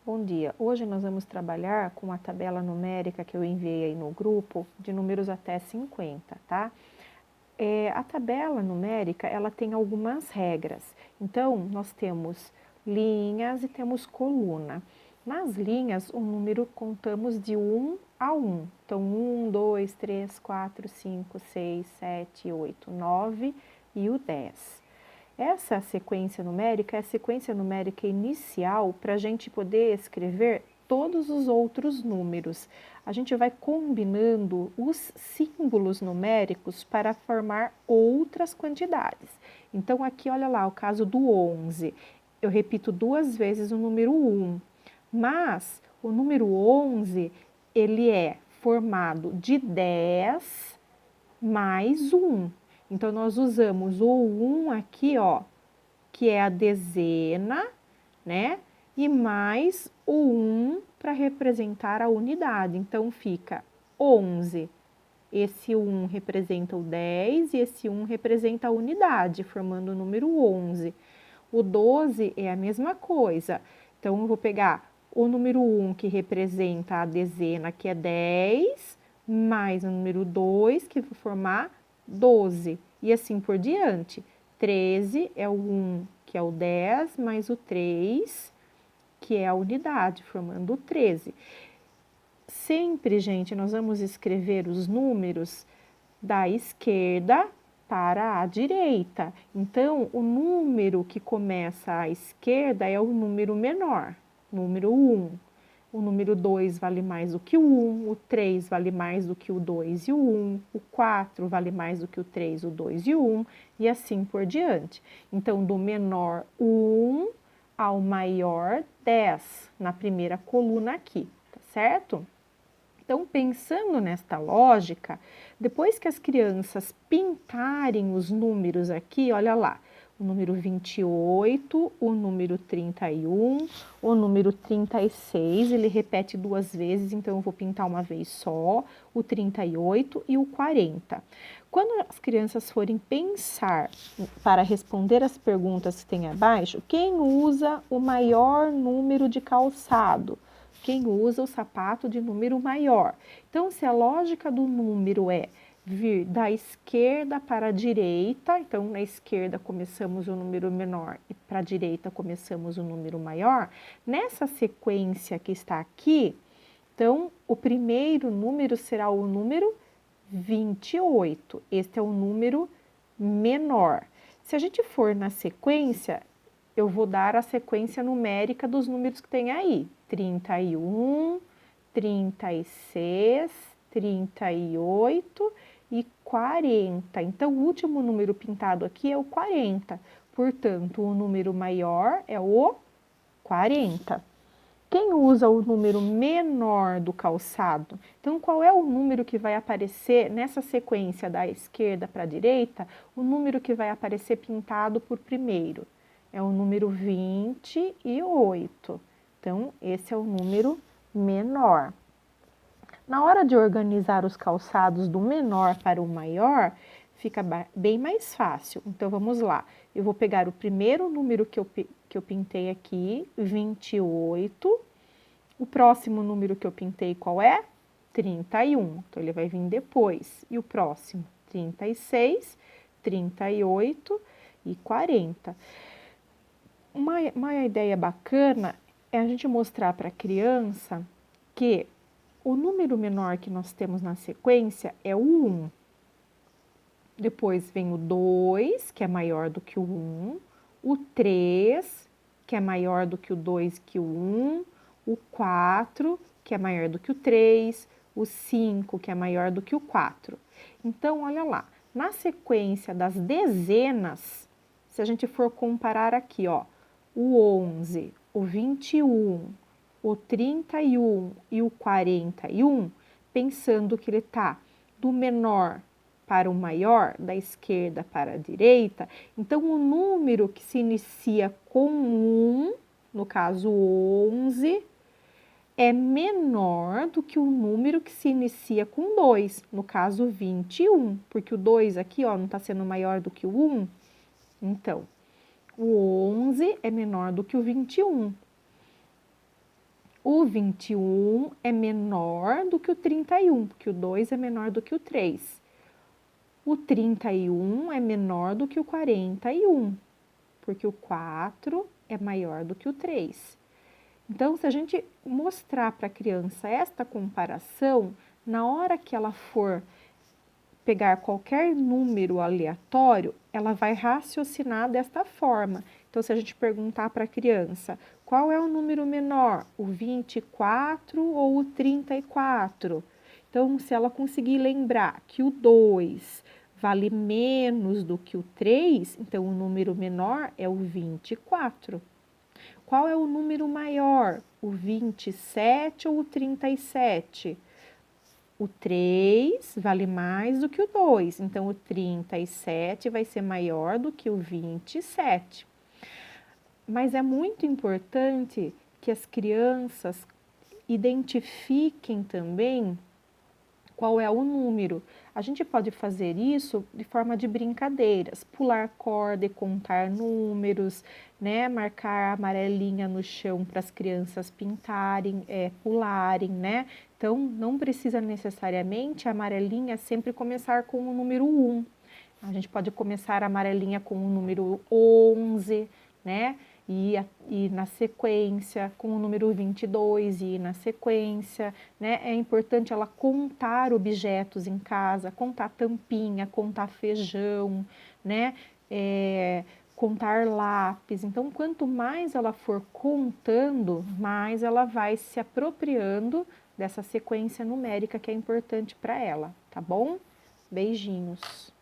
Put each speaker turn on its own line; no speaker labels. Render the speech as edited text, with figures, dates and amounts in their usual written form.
Bom dia, hoje nós vamos trabalhar com a tabela numérica que eu enviei aí no grupo de números até 50, tá? A tabela numérica, ela tem algumas regras, então nós temos linhas e temos coluna. Nas linhas, o número contamos de 1 a 1, então 1, 2, 3, 4, 5, 6, 7, 8, 9 e o 10. Essa sequência numérica é a sequência numérica inicial para a gente poder escrever todos os outros números. A gente vai combinando os símbolos numéricos para formar outras quantidades. Então, aqui, olha lá, o caso do 11. Eu repito duas vezes o número 1, mas o número 11, ele é formado de 10 mais 1. Então, nós usamos o 1 aqui, ó, que é a dezena, né? E mais o 1 para representar a unidade. Então, fica 11. Esse 1 representa o 10 e esse 1 representa a unidade, formando o número 11. O 12 é a mesma coisa. Então, eu vou pegar o número 1, que representa a dezena, que é 10, mais o número 2, que vai formar 12, e assim por diante. 13 é o 1, que é o 10, mais o 3, que é a unidade, formando o 13. Sempre, gente, nós vamos escrever os números da esquerda para a direita. Então, o número que começa à esquerda é o número menor, número 1. O número 2 vale mais do que o 1, o 3 vale mais do que o 2 e o 1, o 4 vale mais do que o 3, o 2 e o 1, e assim por diante. Então, do menor 1 ao maior 10, na primeira coluna aqui, tá certo? Então, pensando nesta lógica, depois que as crianças pintarem os números aqui, olha lá, o número 28, o número 31, o número 36, ele repete duas vezes, então eu vou pintar uma vez só, o 38 e o 40. Quando as crianças forem pensar para responder as perguntas que tem abaixo, quem usa o maior número de calçado? Quem usa o sapato de número maior? Então, se a lógica do número é vir da esquerda para a direita, então na esquerda começamos o número menor e para a direita começamos o número maior, nessa sequência que está aqui, então o primeiro número será o número 28. Este é o número menor. Se a gente for na sequência, eu vou dar a sequência numérica dos números que tem aí: 31, 36, 38 e 40. Então, o último número pintado aqui é o 40. Portanto, o número maior é o 40. Quem usa o número menor do calçado? Então, qual é o número que vai aparecer nessa sequência da esquerda para a direita? O número que vai aparecer pintado por primeiro é o número 28. Então, esse é o número menor. Na hora de organizar os calçados do menor para o maior, fica bem mais fácil. Então, vamos lá. Eu vou pegar o primeiro número que eu pintei aqui, 28. O próximo número que eu pintei, qual é? 31. Então, ele vai vir depois. E o próximo? 36, 38 e 40. Uma ideia bacana é a gente mostrar para a criança que o número menor que nós temos na sequência é o 1. Depois vem o 2, que é maior do que o 1. O 3, que é maior do que o 2 que o 1. O 4, que é maior do que o 3. O 5, que é maior do que o 4. Então, olha lá, na sequência das dezenas, se a gente for comparar aqui, ó, o 11, o 21, o 31 e o 41, pensando que ele está do menor para o maior, da esquerda para a direita, então o número que se inicia com 1, no caso 11, é menor do que o número que se inicia com 2, no caso 21, porque o 2 aqui, ó, não está sendo maior do que o 1, então o 11 é menor do que o 21. O 21 é menor do que o 31, porque o 2 é menor do que o 3. O 31 é menor do que o 41, porque o 4 é maior do que o 3. Então, se a gente mostrar para a criança esta comparação, na hora que ela for pegar qualquer número aleatório, ela vai raciocinar desta forma. Então, se a gente perguntar para a criança, qual é o número menor, o 24 ou o 34? Então, se ela conseguir lembrar que o 2 vale menos do que o 3, então o número menor é o 24. Qual é o número maior, o 27 ou o 37? O 3 vale mais do que o 2, então o 37 vai ser maior do que o 27. Mas é muito importante que as crianças identifiquem também qual é o número. A gente pode fazer isso de forma de brincadeiras, pular corda e contar números, né? Marcar a amarelinha no chão para as crianças pintarem, pularem, né? Então, não precisa necessariamente a amarelinha sempre começar com o número 1. A gente pode começar a amarelinha com o número 11, né? E na sequência, com o número 22 e na sequência, né? É importante ela contar objetos em casa, contar tampinha, contar feijão, né? Contar lápis. Então, quanto mais ela for contando, mais ela vai se apropriando dessa sequência numérica que é importante para ela, tá bom? Beijinhos!